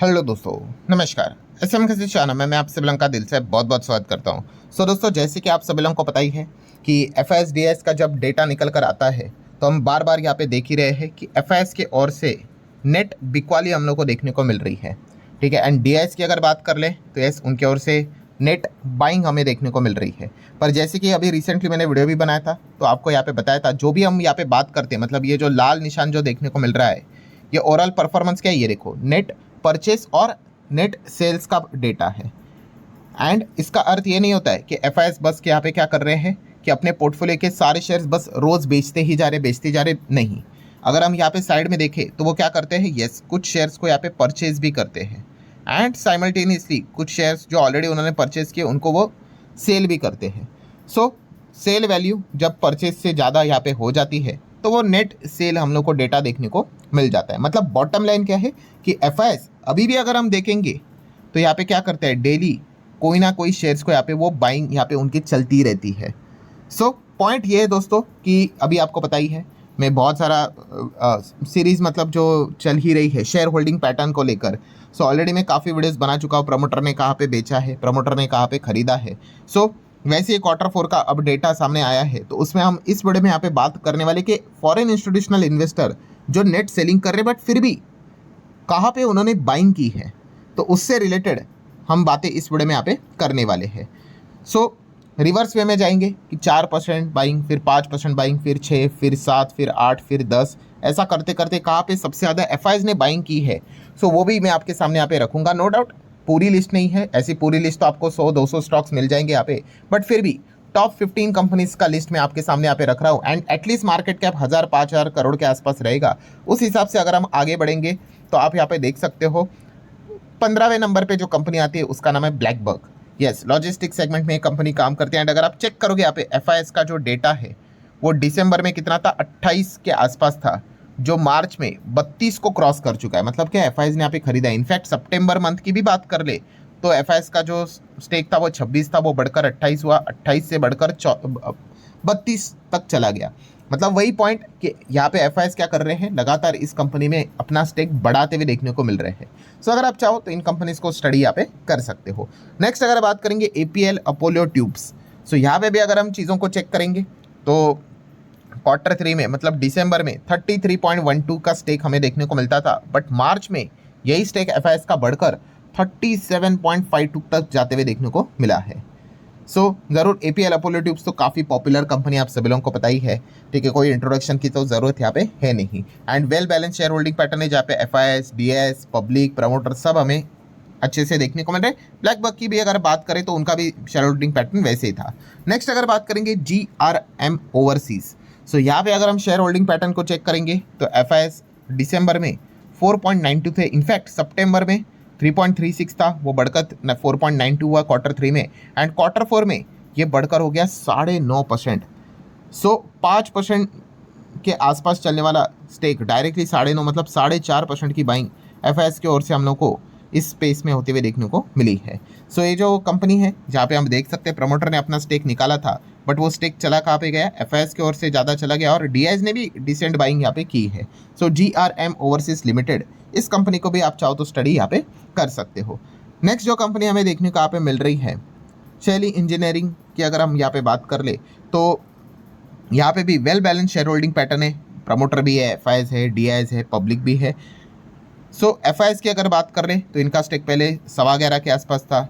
Hello दोस्तों, नमस्कार। SM किसी चैनल में मैं आप सभी लोगों का दिल से बहुत बहुत स्वागत करता हूं। दोस्तों, जैसे कि आप सभी लोगों को पता ही है कि एफआईएस का जब डेटा निकल कर आता है तो हम बार बार यहाँ पे देख ही रहे हैं कि एफआईएस की ओर से नेट बिकवाली हम लोग को देखने को मिल रही है। ठीक है। एंड डीआईएस की अगर बात कर ले तो यस, उनकी ओर से नेट बाइंग हमें देखने को मिल रही है। पर जैसे कि अभी रिसेंटली मैंने वीडियो भी बनाया था तो आपको यहाँ पे बताया था, जो भी हम यहाँ पे बात करते हैं, मतलब ये जो लाल निशान जो देखने को मिल रहा है, ये ओवरऑल परफॉर्मेंस क्या है, ये देखो, नेट परचेस और नेट सेल्स का डेटा है। एंड इसका अर्थ ये नहीं होता है कि एफआईएस बस के यहाँ पे क्या कर रहे हैं कि अपने पोर्टफोलियो के सारे शेयर्स बस रोज बेचते ही जा रहे, नहीं। अगर हम यहाँ पे साइड में देखें तो वो क्या करते हैं, यस, कुछ शेयर्स को यहाँ पे परचेज भी करते हैं एंड साइमल्टेनियसली कुछ शेयर्स जो ऑलरेडी उन्होंने परचेज किए उनको वो सेल भी करते हैं। सो सेल वैल्यू जब परचेज से ज़्यादा यहाँ पे हो जाती है तो वो नेट सेल हम लोग को डेटा देखने को मिल जाता है। मतलब बॉटम लाइन क्या है कि एफआईएस अभी भी अगर हम देखेंगे तो यहाँ पे क्या करते हैं, डेली कोई ना कोई शेयर्स को यहाँ पे वो बाइंग यहाँ पे उनकी चलती रहती है। सो पॉइंट ये है दोस्तों कि अभी आपको पता ही है, मैं बहुत सारा सीरीज़ मतलब जो चल ही रही है शेयर होल्डिंग पैटर्न को लेकर। सो ऑलरेडी मैं काफ़ी वीडियोस बना चुका हूँ, प्रमोटर ने कहाँ पे बेचा है, प्रमोटर ने कहाँ पे खरीदा है। सो वैसे ही Q4 का अब डेटा सामने आया है तो उसमें हम इस वीडियो में यहाँ पे बात करने वाले कि फॉरेन इंस्टीट्यूशनल इन्वेस्टर जो नेट सेलिंग कर रहे बट फिर भी कहाँ पे उन्होंने बाइंग की है, तो उससे रिलेटेड हम बातें इस वीडियो में यहाँ पे करने वाले हैं। सो रिवर्स वे में जाएंगे कि 4% बाइंग, फिर 5% बाइंग, फिर 6, फिर 7, फिर 8, फिर 10, ऐसा करते करते कहाँ पे सबसे ज़्यादा एफआईएस ने बाइंग की है। सो वो भी मैं आपके सामने यहाँ पे रखूँगा। नो डाउट पूरी लिस्ट नहीं है, ऐसी पूरी लिस्ट तो आपको 100-200 स्टॉक्स मिल जाएंगे यहाँ पे, बट फिर भी टॉप 15 कंपनीज का लिस्ट मैं आपके सामने यहाँ पे रख रहा हूँ। And at least market cap 1000-5000 crore के आसपास रहेगा। उस हिसाब से अगर हम आगे बढ़ेंगे तो आप यहाँ पे देख सकते हो 15वें नंबर पे जो कंपनी आती है उसका नाम है ब्लैकबक। यस, लॉजिस्टिक सेगमेंट में ये कंपनी काम करती है। एंड अगर आप चेक करोगे यहाँ पे एफआईएस का जो डेटा है वो दिसंबर में कितना था, 28 के आसपास था, जो मार्च में 32 को क्रॉस कर चुका है। मतलब क्या एफआईएस ने यहाँ पे खरीदा है। इनफैक्ट सितंबर मंथ की भी बात कर ले तो एफआईएस का जो स्टेक था वो 26 था, वो बढ़कर 28 हुआ, 28 से बढ़कर 32 तक चला गया। मतलब वही पॉइंट कि यहाँ पे एफआईएस क्या कर रहे हैं, लगातार इस कंपनी में अपना स्टेक बढ़ाते हुए देखने को मिल रहे हैं। सो अगर आप चाहो तो इन कंपनीज को स्टडी यहाँ पे कर सकते हो। नेक्स्ट अगर बात करेंगे एपीएल अपोलो ट्यूब्स, सो यहाँ पे भी अगर हम चीज़ों को चेक करेंगे तो Q3 में मतलब दिसंबर में 33.12 का स्टेक हमें देखने को मिलता था, बट मार्च में यही स्टेक एफआईएस का बढ़कर 37.52 तक जाते हुए देखने को मिला है। सो ज़रूर एपीएल अपोलो ट्यूब्स तो काफ़ी पॉपुलर कंपनी आप सभी लोगों को पता ही है। ठीक है, कोई इंट्रोडक्शन की तो ज़रूरत यहाँ पे है नहीं। And well balance share holding pattern है जहाँ पे एफआईएस, डीएस, पब्लिक, प्रमोटर सब हमें अच्छे से देखने को मिल रहे हैं। ब्लैकबक की भी अगर बात करें तो उनका भी शेयर होल्डिंग पैटर्न वैसे ही था। नेक्स्ट अगर बात करेंगे जीआरएम ओवरसीज, सो यहाँ पे अगर हम शेयर होल्डिंग पैटर्न को चेक करेंगे तो एफआईएस दिसंबर में 4.92 थे, इनफैक्ट सितंबर में 3.36 था, वो बढ़कर 4.92 हुआ Q3 में। एंड Q4 में ये बढ़कर हो गया 9.5%। सो 5% के आसपास चलने वाला स्टेक डायरेक्टली 9.5 मतलब 4.5% की बाइंग एफआईएस की ओर से हम लोग को इस स्पेस में होते हुए देखने को मिली है। सो ये जो कंपनी है जहाँ पे हम देख सकते हैं प्रमोटर ने अपना स्टेक निकाला था, बट वो स्टेक चला कहाँ पे गया, एफआईएस की ओर से ज़्यादा चला गया और डीआईएस ने भी डिसेंट बाइंग यहाँ पे की है। सो जीआरएम ओवरसीज लिमिटेड, इस कंपनी को भी आप चाहो तो स्टडी यहाँ पे कर सकते हो। नेक्स्ट जो कंपनी हमें देखने को यहाँ पे मिल रही है शैली इंजीनियरिंग की, अगर हम यहाँ पे बात कर ले तो यहाँ पे भी well balance share holding pattern है, प्रमोटर भी है, एफआईएस है, डीआईएस है, पब्लिक भी है। सो एफआईएस की अगर बात कर ले तो इनका स्टेक पहले 11.25 के आसपास था,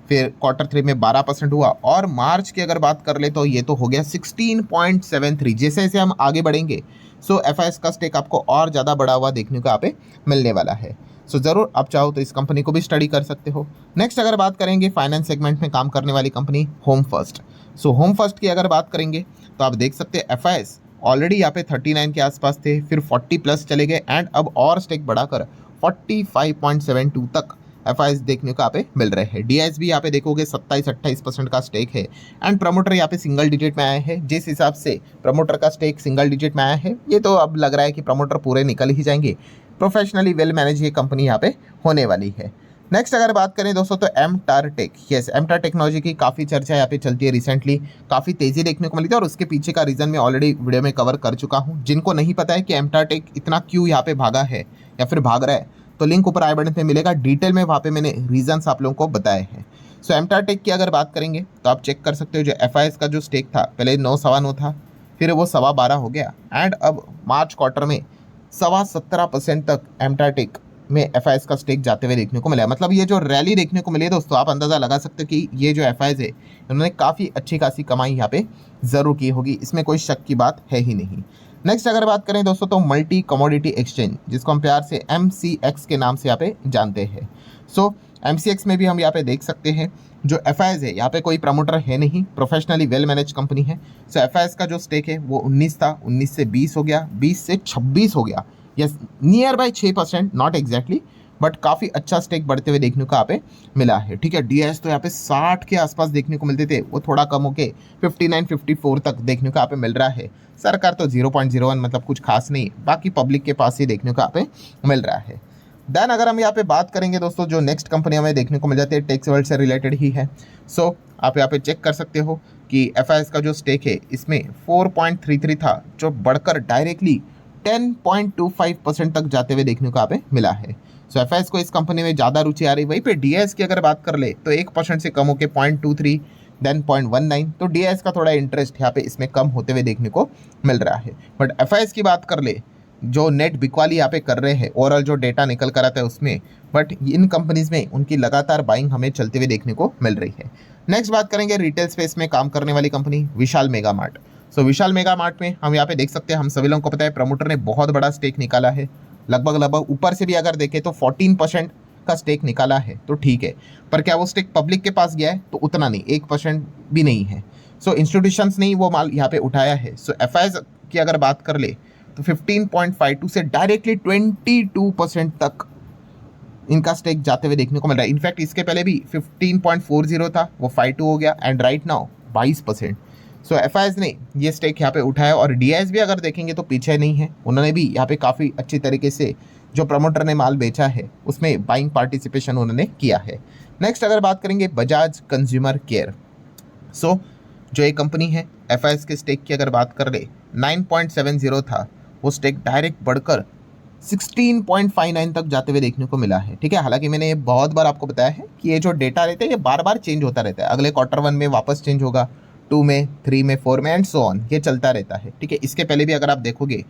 फिर Q3 में 12% हुआ और मार्च की अगर बात कर ले तो ये तो हो गया 16.73। जैसे जैसे हम आगे बढ़ेंगे सो एफआईएस का स्टेक आपको और ज़्यादा बढ़ा हुआ देखने को यहाँ पे मिलने वाला है। सो ज़रूर आप चाहो तो इस कंपनी को भी स्टडी कर सकते हो। नेक्स्ट अगर बात करेंगे फाइनेंस सेगमेंट में काम करने वाली company home first, so home first की अगर बात करेंगे तो आप देख सकते हैं एफआईएस ऑलरेडी यहाँ पे 39 के आसपास थे, फिर 40 प्लस चले गए एंड अब और स्टेक बढ़ाकर 45.72 तक एफआईएस देखने को यहाँ पे मिल रहे हैं। डीआईएस भी यहाँ पे देखोगे 27-28% का स्टेक है एंड प्रमोटर यहाँ पे सिंगल डिजिट में आया है। जिस हिसाब से प्रमोटर का स्टेक सिंगल डिजिट में आया है, ये तो अब लग रहा है कि प्रमोटर पूरे निकल ही जाएंगे। प्रोफेशनली वेल मैनेज ये कंपनी यहाँ पे होने वाली है। नेक्स्ट अगर बात करें दोस्तों तो एमटार टेक, यस, एमटार टेक्नोलॉजी की काफ़ी चर्चा यहाँ पे चलती है, रिसेंटली काफ़ी तेज़ी देखने को मिली थी और उसके पीछे का रीज़न मैं ऑलरेडी वीडियो में कवर कर चुका हूँ। जिनको नहीं पता है कि एमटार टेक इतना क्यों यहाँ पे भागा है या फिर भाग रहा है, तो लिंक ऊपर आई बटन पे मिलेगा, डिटेल में वहाँ पे मैंने रीजंस आप लोगों को बताए हैं। सो एमटाटेक की अगर बात करेंगे तो आप चेक कर सकते हो, जो एफआईएस का जो स्टेक था पहले 9 था, फिर वो 12.25 हो गया, एंड अब मार्च क्वार्टर में 17.5% तक एमटाटेक में एफआईएस का स्टेक जाते हुए देखने को मिला है। मतलब ये जो रैली देखने को मिली है दोस्तों, आप अंदाज़ा लगा सकते हो कि ये जो एफआईएस है उन्होंने काफ़ी अच्छी खासी कमाई यहाँ पे ज़रूर की होगी, इसमें कोई शक की बात है ही नहीं। नेक्स्ट अगर बात करें दोस्तों तो मल्टी कमोडिटी एक्सचेंज, जिसको हम प्यार से MCX के नाम से यहाँ पे जानते हैं। सो MCX में भी हम यहाँ पे देख सकते हैं जो एफआईएस है, यहाँ पे कोई प्रमोटर है नहीं, प्रोफेशनली वेल मैनेज कंपनी है। सो एफआईएस का जो स्टेक है वो 19 था, 19 से 20 हो गया, 20 से 26 हो गया, yes near by 6%, not exactly, but काफ़ी अच्छा स्टेक बढ़ते हुए देखने को यहाँ पे मिला है। ठीक है, डीएस तो यहाँ पे 60 के आसपास देखने को मिलते थे, वो थोड़ा कम होके 59 54 तक देखने को यहाँ पे मिल रहा है। सरकार तो 0.01 मतलब कुछ खास नहीं, बाकी पब्लिक के पास ही देखने को यहाँ पे मिल रहा है। देन अगर हम यहाँ पे बात करेंगे दोस्तों, जो नेक्स्ट कंपनी हमें देखने को मिल जाती है टेक्स वर्ल्ड से रिलेटेड ही है। सो आप यहाँ पे चेक कर सकते हो कि एफआईएस का जो स्टेक है इसमें 4.33 था, जो बढ़कर डायरेक्टली 10.25% तक जाते हुए देखने को यहाँ पे मिला है। सो एफआईएस को इस कंपनी में ज़्यादा रुचि आ रही। वहीं पे डीएस की अगर बात कर ले तो 1% से कम होकर 0.23, देन 0.19, तो डीएस का थोड़ा इंटरेस्ट यहाँ पे इसमें कम होते हुए देखने को मिल रहा है। बट एफआईएस की बात कर ले, जो नेट बिकवाली यहाँ पे कर रहे हैं, ओवरऑल जो डेटा निकल कर आता है उसमें, बट इन कंपनीज में उनकी लगातार बाइंग हमें चलते हुए देखने को मिल रही है। नेक्स्ट बात करेंगे रिटेल स्पेस में काम करने वाली कंपनी विशाल मेगा मार्ट। सो विशाल मेगा मार्ट में हम यहाँ पे देख सकते हैं, हम सभी लोगों को पता है प्रमोटर ने बहुत बड़ा स्टेक निकाला है, लगभग ऊपर से भी अगर देखें तो 14% का स्टेक निकाला है, तो ठीक है, पर क्या वो स्टेक पब्लिक के पास गया है? तो उतना नहीं, 1% भी नहीं है। सो इंस्टीट्यूशंस ने ही वो माल यहाँ पे उठाया है। सो एफआईएस की अगर बात कर ले तो 15.52 से डायरेक्टली 22% तक इनका स्टेक जाते हुए देखने को मिल रहा है। इनफैक्ट इसके पहले भी 15.40 था, वो 52 हो गया, and right now 22%। So FIS ने ये स्टेक यहाँ पे उठाया, और डीआईएस भी अगर देखेंगे तो पीछे नहीं है, उन्होंने भी यहाँ पे काफ़ी अच्छी तरीके से जो प्रमोटर ने माल बेचा है उसमें बाइंग पार्टिसिपेशन उन्होंने किया है। नेक्स्ट अगर बात करेंगे बजाज कंज्यूमर केयर। सो जो एक कंपनी है, एफआईएस के स्टेक की अगर बात कर ले 9.70 था, वो स्टेक डायरेक्ट बढ़कर 16.59 तक जाते हुए देखने को मिला है। ठीक है, हालांकि मैंने ये बहुत बार आपको बताया है कि ये जो डेटा रहता है ये बार बार चेंज होता रहता है, अगले क्वार्टर 1 में वापस चेंज होगा, 2 में, 3 में, 4 में, एंड सो ऑन, ये चलता रहता है। ठीक है, इसके पहले भी अगर आप देखोगे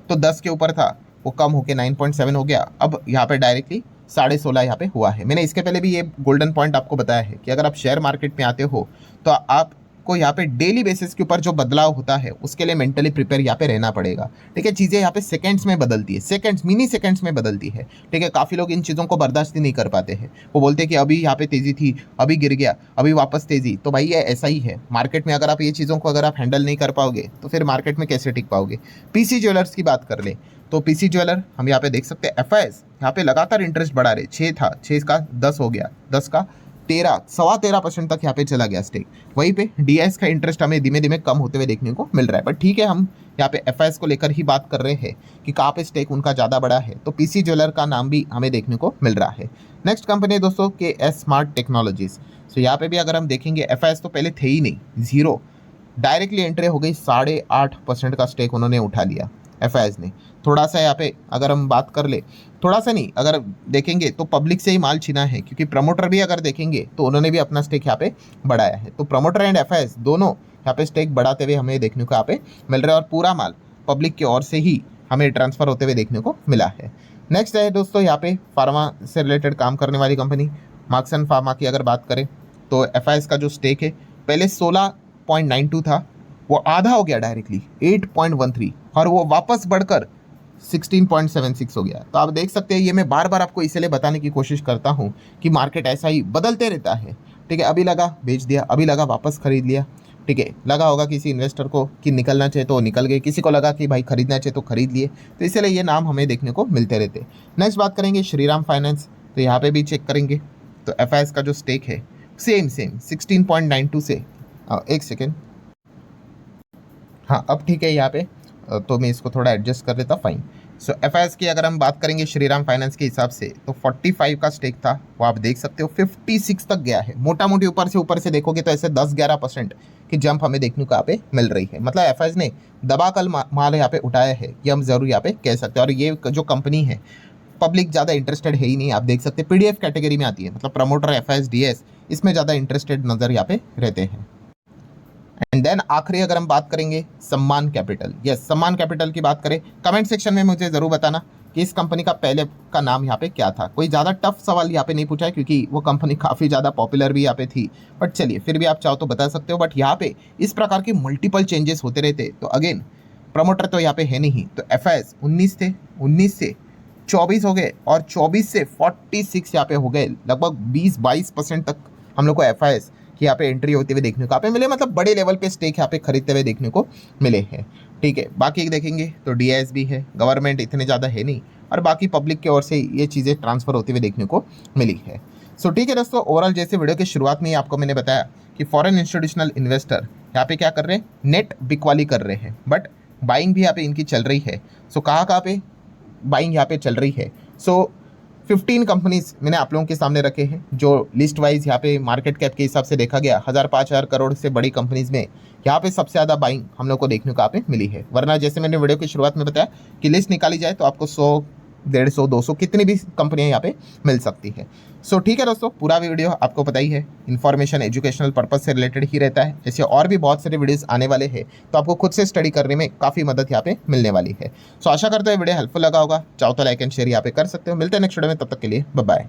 तो 10 के ऊपर था, वो कम होकर 9.7 हो गया, अब यहाँ पे डायरेक्टली 16.5 यहाँ पे हुआ है। मैंने इसके पहले भी ये गोल्डन पॉइंट आपको बताया है कि अगर आप शेयर मार्केट में आते हो तो आपको यहाँ पे डेली बेसिस के ऊपर जो बदलाव होता है उसके लिए मेंटली प्रिपेयर यहाँ पे रहना पड़ेगा। ठीक है, चीज़ें यहाँ पे सेकंड्स में बदलती है, सेकंड्स, मिनी सेकंड्स में बदलती है। ठीक है, काफ़ी लोग इन चीज़ों को बर्दाश्त नहीं कर पाते हैं, वो बोलते हैं कि अभी यहाँ पे तेज़ी थी, अभी गिर गया, अभी वापस तेज़ी। तो भाई ये ऐसा ही है मार्केट में, अगर आप ये चीज़ों को अगर आप हैंडल नहीं कर पाओगे तो फिर मार्केट में कैसे टिक पाओगे। पीसी ज्वेलर्स की बात कर ले तो पीसी ज्वेलर हम यहाँ पे देख सकते हैं, एफआईएस यहाँ पे लगातार इंटरेस्ट बढ़ा रहे, 6 था, 6 का 10 हो गया, 10 का 13, 13.25% तक यहाँ पे चला गया स्टेक। वहीं पे डीएस का इंटरेस्ट हमें धीमे धीमे कम होते हुए देखने को मिल रहा है। बट ठीक है, हम यहाँ पे एफआईएस को लेकर ही बात कर रहे हैं कि कहाँ पे स्टेक उनका ज़्यादा बड़ा है, तो पीसी ज्वेलर का नाम भी हमें देखने को मिल रहा है। नेक्स्ट कंपनी है दोस्तों KS स्मार्ट टेक्नोलॉजीज। सो यहाँ पे भी अगर हम देखेंगे एफआईएस तो पहले थे ही नहीं, जीरो, डायरेक्टली एंट्री हो गई, 8.5% का स्टेक उन्होंने उठा लिया एफआईएस ने। थोड़ा सा यहाँ पे अगर हम बात कर ले, थोड़ा सा नहीं, अगर देखेंगे तो पब्लिक से ही माल छीना है, क्योंकि प्रमोटर भी अगर देखेंगे तो उन्होंने भी अपना स्टेक यहाँ पे बढ़ाया है। तो प्रमोटर एंड एफआईएस दोनों यहाँ पे स्टेक बढ़ाते हुए हमें देखने को यहाँ पे मिल रहा है, और पूरा माल पब्लिक की ओर से ही हमें ट्रांसफ़र होते हुए देखने को मिला है। नेक्स्ट है दोस्तों यहाँ पे फार्मा से रिलेटेड काम करने वाली कंपनी मार्क्सन फार्मा की अगर बात करें तो एफआईएस का जो स्टेक है पहले 16.92 था, वो आधा हो गया डायरेक्टली 8.13, और वो वापस बढ़कर 16.76 हो गया। तो आप देख सकते हैं, ये मैं बार बार आपको इसलिए बताने की कोशिश करता हूँ कि मार्केट ऐसा ही बदलते रहता है। ठीक है, अभी लगा बेच दिया, अभी लगा वापस खरीद लिया। ठीक है, लगा होगा किसी इन्वेस्टर को कि निकलना चाहिए तो निकल गए, किसी को लगा कि भाई खरीदना चाहिए तो खरीद लिए, तो इसलिए ये नाम हमें देखने को मिलते रहते। नेक्स्ट बात करेंगे श्रीराम फाइनेंस। तो यहाँ पे भी चेक करेंगे तो एफआईएस का जो स्टेक है सेम 16.92 से, एक सेकेंड, हाँ अब ठीक है यहाँ पे, तो मैं इसको थोड़ा एडजस्ट कर लेता, फाइन। सो एफआईएस की अगर हम बात करेंगे श्रीराम फाइनेंस के हिसाब से तो 45 का स्टेक था, वो आप देख सकते हो 56 तक गया है। मोटा मोटी ऊपर से देखोगे तो ऐसे 10-11% की जंप हमें देखने को यहाँ पे मिल रही है। मतलब एफआईएस ने दबाकल माल यहाँ पे उठाया है, ये हम जरूर यहाँ पे कह सकते हैं। और ये जो कंपनी है पब्लिक ज़्यादा इंटरेस्टेड है ही नहीं। आप देख सकते हैं पीडीएफ कैटेगरी में आती है, मतलब प्रमोटर एफआईएसडीएस इसमें ज़्यादा इंटरेस्टेड नज़र यहाँ पे रहते हैं। एंड देन आखिरी अगर हम बात करेंगे सम्मान कैपिटल, यस सम्मान कैपिटल की बात करें, कमेंट सेक्शन में मुझे ज़रूर बताना कि इस कंपनी का पहले का नाम यहाँ पे क्या था। कोई ज़्यादा टफ सवाल यहाँ पे नहीं पूछा है क्योंकि वो कंपनी काफ़ी ज़्यादा पॉपुलर भी यहाँ पे थी, बट चलिए फिर भी आप चाहो तो बता सकते हो। बट यहाँ पे इस प्रकार के मल्टीपल चेंजेस होते रहते, तो अगेन प्रमोटर तो यहाँ पे है नहीं, तो एफआईएस 19 थे, 19 से 24 हो गए और 24 से 46 यहाँ पे हो गए, लगभग 20-22% तक हम लोग को एफआईएस कि यहाँ पे एंट्री होते हुए देखने को यहाँ पे मिले, मतलब बड़े लेवल पे स्टेक यहाँ पे खरीदते हुए देखने को मिले हैं। ठीक है, बाकी देखेंगे तो डीआईएस भी है, गवर्नमेंट इतने ज़्यादा है नहीं, और बाकी पब्लिक की ओर से ये चीज़ें ट्रांसफर होते हुए देखने को मिली है। सो ठीक है दोस्तों, ओवरऑल जैसे वीडियो की शुरुआत में ही आपको मैंने बताया कि फॉरेन इंस्टीट्यूशनल इन्वेस्टर यहाँ पे क्या कर रहे हैं, नेट बिकवाली कर रहे हैं, बट बाइंग भी यहाँ पे इनकी चल रही है। सो कहाँ पे बाइंग यहाँ पे चल रही है, सो 15 कंपनीज मैंने आप लोगों के सामने रखे हैं जो लिस्ट वाइज यहाँ पे मार्केट कैप के हिसाब से देखा गया 1000-5000 करोड़ से बड़ी कंपनीज में यहाँ पे सबसे ज़्यादा बाइंग हम लोग को देखने को यहाँ पे मिली है। वरना जैसे मैंने वीडियो की शुरुआत में बताया कि लिस्ट निकाली जाए तो आपको 100, 150, 200 कितनी भी कंपनियां यहाँ पे मिल सकती है। सो ठीक है दोस्तों, पूरा वीडियो आपको पता ही है, इन्फॉर्मेशन एजुकेशनल पर्पज से रिलेटेड ही रहता है। ऐसे और भी बहुत सारे वीडियोस आने वाले हैं, तो आपको खुद से स्टडी करने में काफ़ी मदद यहाँ पे मिलने वाली है। सो आशा करते हैं वीडियो हेल्पफुल लगा होगा, चाहो तो लाइक एंड शेयर यहाँ पे कर सकते हो। मिलते हैं नेक्स्ट वीडियो में, तब तक के लिए बाय बाय।